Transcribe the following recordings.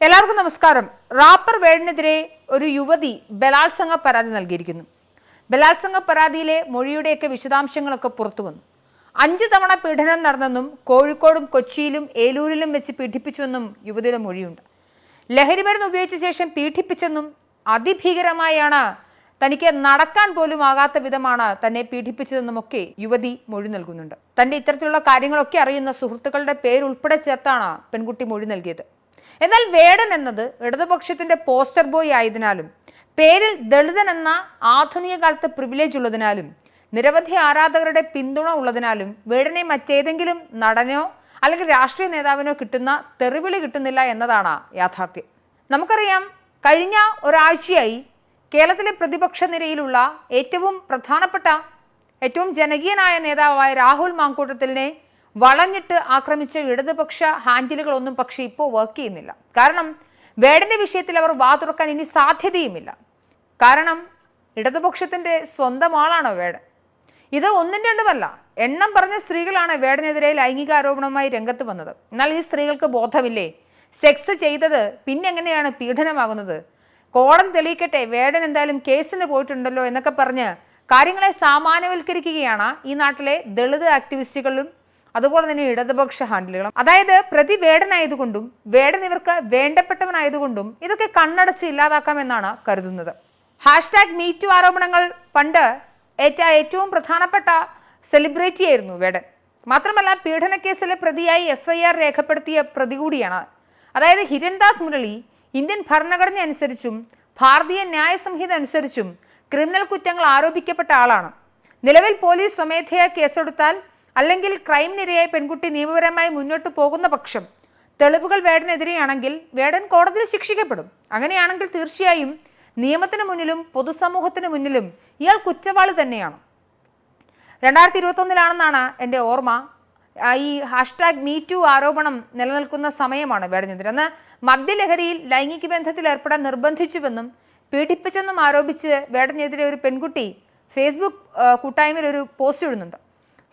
എല്ലാവർക്കും നമസ്കാരം. റാപ്പർ വേടനെതിരെ ഒരു യുവതി ബലാത്സംഗ പരാതി നൽകിയിരിക്കുന്നു. ബലാത്സംഗ പരാതിയിലെ മൊഴിയുടെയൊക്കെ വിശദാംശങ്ങളൊക്കെ പുറത്തു വന്നു. 5 തവണ പീഡനം നടന്നെന്നും കോഴിക്കോടും കൊച്ചിയിലും ഏലൂരിലും വെച്ച് പീഡിപ്പിച്ചുവെന്നും യുവതിയുടെ മൊഴിയുണ്ട്. ലഹരിമരുന്ന് ഉപയോഗിച്ച ശേഷം പീഡിപ്പിച്ചെന്നും അതിഭീകരമായാണ് തനിക്ക് നടക്കാൻ പോലും ആകാത്ത വിധമാണ് തന്നെ പീഡിപ്പിച്ചതെന്നുമൊക്കെ യുവതി മൊഴി നൽകുന്നുണ്ട്. തന്റെ ഇത്തരത്തിലുള്ള കാര്യങ്ങളൊക്കെ അറിയുന്ന സുഹൃത്തുക്കളുടെ പേരുൾപ്പെടെ ചേർത്താണ് പെൺകുട്ടി മൊഴി നൽകിയത്. എന്നാൽ വേടൻ എന്നത് ഇടതുപക്ഷത്തിന്റെ പോസ്റ്റർ ബോയ് ആയതിനാലും പേരിൽ ദളിതൻ എന്ന ആധുനിക കാലത്ത് പ്രിവിലേജ് ഉള്ളതിനാലും നിരവധി ആരാധകരുടെ പിന്തുണ ഉള്ളതിനാലും വേടനെ മറ്റേതെങ്കിലും നടനോ അല്ലെങ്കിൽ രാഷ്ട്രീയ നേതാവിനോ കിട്ടുന്ന തെറിവിളി കിട്ടുന്നില്ല എന്നതാണ് യാഥാർത്ഥ്യം. നമുക്കറിയാം, കഴിഞ്ഞ ഒരാഴ്ചയായി കേരളത്തിലെ പ്രതിപക്ഷ നിരയിലുള്ള ഏറ്റവും പ്രധാനപ്പെട്ട ഏറ്റവും ജനകീയനായ നേതാവായ രാഹുൽ മാങ്കൂട്ടത്തിലിനെ വളഞ്ഞിട്ട് ആക്രമിച്ച ഇടതുപക്ഷ ഹാൻഡിലുകളൊന്നും പക്ഷേ ഇപ്പോൾ വർക്ക് ചെയ്യുന്നില്ല. കാരണം വേടന്റെ വിഷയത്തിൽ അവർ വാ തുറക്കാൻ ഇനി സാധ്യതയുമില്ല. കാരണം ഇടതുപക്ഷത്തിന്റെ സ്വന്തം ആളാണ് വേടൻ. ഇത് ഒന്നും രണ്ടുമല്ല, എണ്ണം പറഞ്ഞ സ്ത്രീകളാണ് വേടനെതിരെ ലൈംഗിക ആരോപണവുമായി രംഗത്ത് വന്നത്. എന്നാൽ ഈ സ്ത്രീകൾക്ക് ബോധമില്ലേ? സെക്സ് ചെയ്തത് പിന്നെങ്ങനെയാണ് പീഡനമാകുന്നത്? കോടതി തെളിയിക്കട്ടെ, വേടൻ എന്തായാലും കേസിന് പോയിട്ടുണ്ടല്ലോ എന്നൊക്കെ പറഞ്ഞ് കാര്യങ്ങളെ സാമാന്യവൽക്കരിക്കുകയാണ് ഈ നാട്ടിലെ ദളിത് ആക്ടിവിസ്റ്റുകളും അതുപോലെ തന്നെ ഇടതുപക്ഷ ഹാൻഡിലുകളും. അതായത് പ്രതി വേടനായതുകൊണ്ടും വേടൻ ഇവർക്ക് വേണ്ടപ്പെട്ടവനായതുകൊണ്ടും ഇതൊക്കെ കണ്ണടച്ച് ഇല്ലാതാക്കാമെന്നാണ് കരുതുന്നത്. #MeToo ആരോപണങ്ങൾ പണ്ട് ഏറ്റവും പ്രധാനപ്പെട്ട സെലിബ്രിറ്റി ആയിരുന്നു വേടൻ. മാത്രമല്ല, പീഡനക്കേസിലെ പ്രതിയായി FIR രേഖപ്പെടുത്തിയ പ്രതി കൂടിയാണ്. അതായത് ഹിരൺദാസ് മുരളി ഇന്ത്യൻ ഭരണഘടന അനുസരിച്ചും ഭാരതീയ ന്യായ സംഹിത അനുസരിച്ചും ക്രിമിനൽ കുറ്റങ്ങൾ ആരോപിക്കപ്പെട്ട ആളാണ്. നിലവിൽ പോലീസ് സ്വമേധയാ കേസെടുത്താൽ അല്ലെങ്കിൽ ക്രൈമിനിരയായി പെൺകുട്ടി നിയമപരമായി മുന്നോട്ട് പോകുന്ന പക്ഷം തെളിവുകൾ വേടനെതിരെയാണെങ്കിൽ വേടൻ കോടതിയിൽ ശിക്ഷിക്കപ്പെടും. അങ്ങനെയാണെങ്കിൽ തീർച്ചയായും നിയമത്തിന് മുന്നിലും പൊതുസമൂഹത്തിന് മുന്നിലും ഇയാൾ കുറ്റവാളി തന്നെയാണ്. 2021 എൻ്റെ ഓർമ്മ. ഈ #MeToo ആരോപണം നിലനിൽക്കുന്ന സമയമാണ് വേടനെതിരെ. അന്ന് മദ്യലഹരിയിൽ ലൈംഗിക ബന്ധത്തിൽ ഏർപ്പെടാൻ നിർബന്ധിച്ചുവെന്നും പീഡിപ്പിച്ചെന്നും ആരോപിച്ച് വേടനെതിരെ ഒരു പെൺകുട്ടി ഫേസ്ബുക്ക് കൂട്ടായ്മയിൽ ഒരു പോസ്റ്റ് ഇടുന്നുണ്ട്.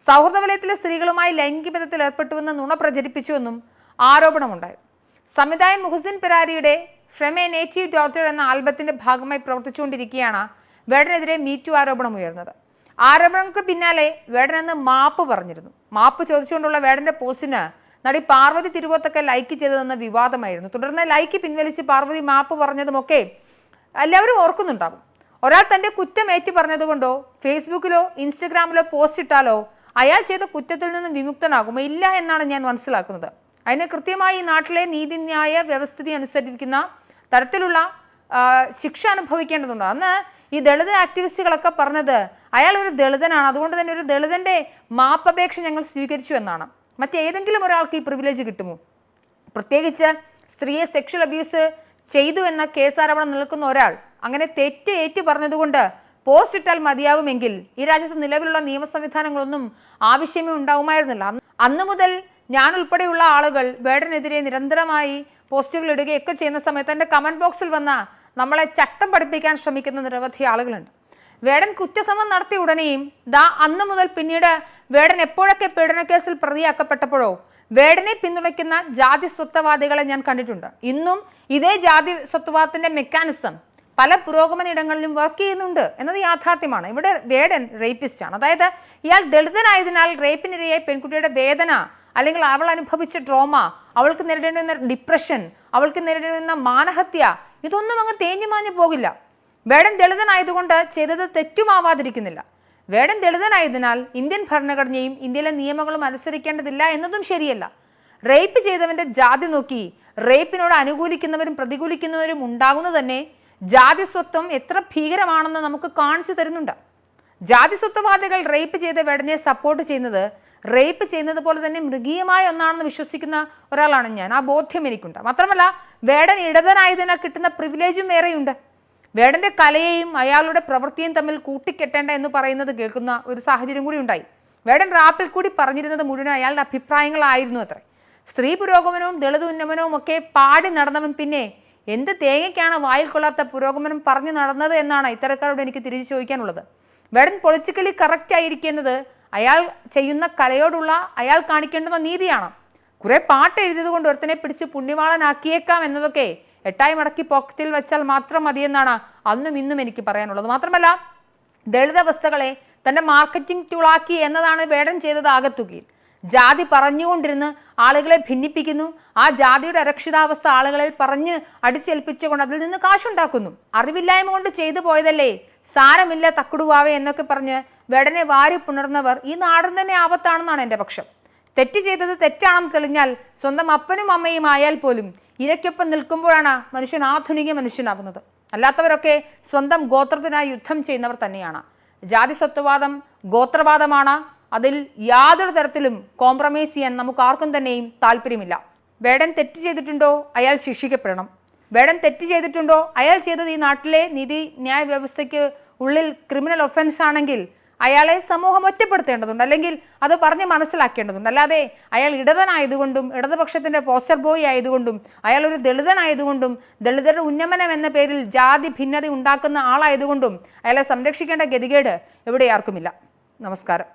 സൗഹൃദ വലയത്തിലെ സ്ത്രീകളുമായി ലൈംഗിക ബന്ധത്തിൽ ഏർപ്പെട്ടുവെന്ന് നുണ പ്രചരിപ്പിച്ചുവെന്നും ആരോപണമുണ്ടായി. സംവിധായകൻ മുഹസിൻ പെരാരിയുടെ ഫ്രം എ നേറ്റീവ് ഡോട്ടർ എന്ന ആൽബത്തിന്റെ ഭാഗമായി പ്രവർത്തിച്ചുകൊണ്ടിരിക്കുകയാണ് വേടനെതിരെ MeToo ആരോപണം ഉയർന്നത്. ആരോപണങ്ങൾക്ക് പിന്നാലെ വേടൻ എന്ന് മാപ്പ് പറഞ്ഞിരുന്നു. മാപ്പ് ചോദിച്ചുകൊണ്ടുള്ള വേടന്റെ പോസ്റ്റിന് നടി പാർവതി തിരുവോത്തൊക്കെ ലൈക്ക് ചെയ്തതെന്ന വിവാദമായിരുന്നു. തുടർന്ന് ലൈക്ക് പിൻവലിച്ച് പാർവതി മാപ്പ് പറഞ്ഞതുമൊക്കെ എല്ലാവരും ഓർക്കുന്നുണ്ടാകും. ഒരാൾ തന്റെ കുറ്റം ഏറ്റു പറഞ്ഞതുകൊണ്ടോ ഫേസ്ബുക്കിലോ ഇൻസ്റ്റഗ്രാമിലോ പോസ്റ്റ് ഇട്ടാലോ അയാൾ ചെയ്ത കുറ്റത്തിൽ നിന്നും വിമുക്തനാകുമോ? ഇല്ല എന്നാണ് ഞാൻ മനസ്സിലാക്കുന്നത്. അതിന് കൃത്യമായി ഈ നാട്ടിലെ നീതിന്യായ വ്യവസ്ഥിതി അനുസരിക്കുന്ന തരത്തിലുള്ള ശിക്ഷ അനുഭവിക്കേണ്ടതുണ്ട്. അന്ന് ഈ ദളിത് ആക്ടിവിസ്റ്റുകളൊക്കെ പറഞ്ഞത് അയാൾ ഒരു ദളിതനാണ്, അതുകൊണ്ട് തന്നെ ഒരു ദളിതന്റെ മാപ്പപേക്ഷ ഞങ്ങൾ സ്വീകരിച്ചു എന്നാണ്. മറ്റേതെങ്കിലും ഒരാൾക്ക് ഈ പ്രിവിലേജ് കിട്ടുമോ? പ്രത്യേകിച്ച് സ്ത്രീയെ സെക്ഷൽ അബ്യൂസ് ചെയ്തു എന്ന കേസാരോപണം നിൽക്കുന്ന ഒരാൾ അങ്ങനെ തെറ്റ് ഏറ്റു പറഞ്ഞതുകൊണ്ട് പോസ്റ്റ് ഇട്ടാൽ മതിയാവുമെങ്കിൽ ഈ രാജ്യത്ത് നിലവിലുള്ള നിയമ സംവിധാനങ്ങളൊന്നും ആവശ്യമേ ഉണ്ടാവുമായിരുന്നില്ല. അന്ന് മുതൽ ഞാൻ ഉൾപ്പെടെയുള്ള ആളുകൾ വേടനെതിരെ നിരന്തരമായി പോസ്റ്റുകൾ ഇടുകയൊക്കെ ചെയ്യുന്ന സമയത്ത് എൻ്റെ കമന്റ് ബോക്സിൽ വന്ന നമ്മളെ ചട്ടം പഠിപ്പിക്കാൻ ശ്രമിക്കുന്ന നിരവധി ആളുകളുണ്ട്. വേടൻ കുറ്റസമ്മതം നടത്തിയ ഉടനെയും അന്ന് മുതൽ പിന്നീട് വേടൻ എപ്പോഴൊക്കെ പീഡനക്കേസിൽ പ്രതിയാക്കപ്പെട്ടപ്പോഴോ വേടനെ പിന്തുണയ്ക്കുന്ന ജാതി സ്വത്വവാദികളെ ഞാൻ കണ്ടിട്ടുണ്ട്. ഇന്നും ഇതേ ജാതി സ്വത്വവാദത്തിന്റെ മെക്കാനിസം പല പുരോഗമന ഇടങ്ങളിലും വർക്ക് ചെയ്യുന്നുണ്ട് എന്നത് യാഥാർത്ഥ്യമാണ്. ഇവിടെ വേടൻ റേപ്പിസ്റ്റ് ആണ്. അതായത് ഇയാൾ ദളിതനായതിനാൽ റേപ്പിനിരയായ പെൺകുട്ടിയുടെ വേദന അല്ലെങ്കിൽ അവൾ അനുഭവിച്ച ട്രോമ, അവൾക്ക് നേരിടേണ്ടുന്ന ഡിപ്രഷൻ, അവൾക്ക് നേരിടേണ്ടുന്ന മാനഹത്യ, ഇതൊന്നും അങ്ങ് തേഞ്ഞു മാഞ്ഞു പോകില്ല. വേടൻ ദളിതനായതുകൊണ്ട് ചെയ്തത് തെറ്റുമാവാതിരിക്കുന്നില്ല. വേടൻ ദളിതനായതിനാൽ ഇന്ത്യൻ ഭരണഘടനയും ഇന്ത്യയിലെ നിയമങ്ങളും അനുസരിക്കേണ്ടതില്ല എന്നതും ശരിയല്ല. റേപ്പ് ചെയ്തവന്റെ ജാതി നോക്കി റേപ്പിനോട് അനുകൂലിക്കുന്നവരും പ്രതികൂലിക്കുന്നവരും ഉണ്ടാകുന്നത് തന്നെ ജാതിസ്വത്വം എത്ര ഭീകരമാണെന്ന് നമുക്ക് കാണിച്ചു തരുന്നുണ്ട്. ജാതിസ്വത്വവാദികൾ റേപ്പ് ചെയ്ത വേടനെ സപ്പോർട്ട് ചെയ്യുന്നത് റേപ്പ് ചെയ്യുന്നത് പോലെ തന്നെ മൃഗീയമായ ഒന്നാണെന്ന് വിശ്വസിക്കുന്ന ഒരാളാണ് ഞാൻ. ആ ബോധ്യം എനിക്കുണ്ട്. മാത്രമല്ല, വേടൻ ഇടതനായതിനാൽ കിട്ടുന്ന പ്രിവിലേജും വേറെയുണ്ട്. വേടന്റെ കലയെയും അയാളുടെ പ്രവൃത്തിയും തമ്മിൽ കൂട്ടിക്കെട്ടേണ്ട എന്ന് പറയുന്നത് കേൾക്കുന്ന ഒരു സാഹചര്യം കൂടി ഉണ്ടായി. വേടൻ റാപ്പിൽ കൂടി പറഞ്ഞിരുന്നത് മുഴുവൻ അയാളുടെ അഭിപ്രായങ്ങളായിരുന്നു അത്രേ. സ്ത്രീ പുരോഗമനവും ദളിത് ഉന്നമനവും ഒക്കെ പാടി നടന്നവൻ പിന്നെ എന്ത് തേങ്ങയ്ക്കാണ് വായിൽ കൊള്ളാത്ത പുരോഗമനം പറഞ്ഞു നടന്നത് എന്നാണ് ഇത്തരക്കാരോട് എനിക്ക് തിരിച്ചു ചോദിക്കാനുള്ളത്. വേടൻ പൊളിറ്റിക്കലി കറക്റ്റ് ആയിരിക്കുന്നത് അയാൾ ചെയ്യുന്ന കലയോടുള്ള അയാൾ കാണിക്കേണ്ടുന്ന നീതിയാണ്. കുറെ പാട്ട് എഴുതിയത് കൊണ്ട് ഒരുത്തനെ പിടിച്ച് പുണ്യവാളനാക്കിയേക്കാം എന്നതൊക്കെ എട്ടായി മടക്കി പോക്കറ്റിൽ വെച്ചാൽ മാത്രം മതിയെന്നാണ് അന്നും ഇന്നും എനിക്ക് പറയാനുള്ളത്. മാത്രമല്ല, ദളിതവസ്ഥകളെ തന്റെ മാർക്കറ്റിംഗ് ടൂളാക്കി എന്നതാണ് വേടൻ ചെയ്തത്. ആകത്തുകയിൽ ജാതി പറഞ്ഞുകൊണ്ടിരുന്ന് ആളുകളെ ഭിന്നിപ്പിക്കുന്നു. ആ ജാതിയുടെ അരക്ഷിതാവസ്ഥ ആളുകളിൽ പറഞ്ഞ് അടിച്ചേൽപ്പിച്ചുകൊണ്ട് അതിൽ നിന്ന് കാശുണ്ടാക്കുന്നു. അറിവില്ലായ്മ കൊണ്ട് ചെയ്തു പോയതല്ലേ, സാരമില്ല തക്കുടുവാവേ എന്നൊക്കെ പറഞ്ഞ് വേടനെ വാരി പുണർന്നവർ ഈ നാടിന് തന്നെ ആപത്താണെന്നാണ് എൻ്റെ പക്ഷം. തെറ്റ് ചെയ്തത് തെറ്റാണെന്ന് തെളിഞ്ഞാൽ സ്വന്തം അപ്പനും അമ്മയും ആയാൽ പോലും ഇരയ്ക്കൊപ്പം നിൽക്കുമ്പോഴാണ് മനുഷ്യൻ ആധുനിക മനുഷ്യനാകുന്നത്. അല്ലാത്തവരൊക്കെ സ്വന്തം ഗോത്രത്തിനായി യുദ്ധം ചെയ്യുന്നവർ തന്നെയാണ്. ജാതി സ്വത്വവാദം ഗോത്രവാദമാണ്. അതിൽ യാതൊരു തരത്തിലും കോംപ്രമൈസ് ചെയ്യാൻ നമുക്ക് ആർക്കും തന്നെയും താല്പര്യമില്ല. വേടൻ തെറ്റ് ചെയ്തിട്ടുണ്ടോ അയാൾ ശിക്ഷിക്കപ്പെടണം. വേടൻ തെറ്റ് ചെയ്തിട്ടുണ്ടോ അയാൾ ചെയ്തത് ഈ നാട്ടിലെ നീതി ന്യായ വ്യവസ്ഥയ്ക്ക് ഉള്ളിൽ ക്രിമിനൽ ഒഫൻസ് ആണെങ്കിൽ അയാളെ സമൂഹം ഒറ്റപ്പെടുത്തേണ്ടതുണ്ട്, അല്ലെങ്കിൽ അത് പറഞ്ഞ് മനസ്സിലാക്കേണ്ടതുണ്ട്. അല്ലാതെ അയാൾ ഇടതനായതുകൊണ്ടും ഇടതുപക്ഷത്തിന്റെ പോസ്റ്റർ ബോയ് ആയതുകൊണ്ടും അയാൾ ഒരു ദളിതനായതുകൊണ്ടും ദളിതരുടെ ഉന്നമനം എന്ന പേരിൽ ജാതി ഭിന്നത ഉണ്ടാക്കുന്ന ആളായതുകൊണ്ടും അയാളെ സംരക്ഷിക്കേണ്ട ഗതികേട് ഇവിടെ ആർക്കുമില്ല. നമസ്കാരം.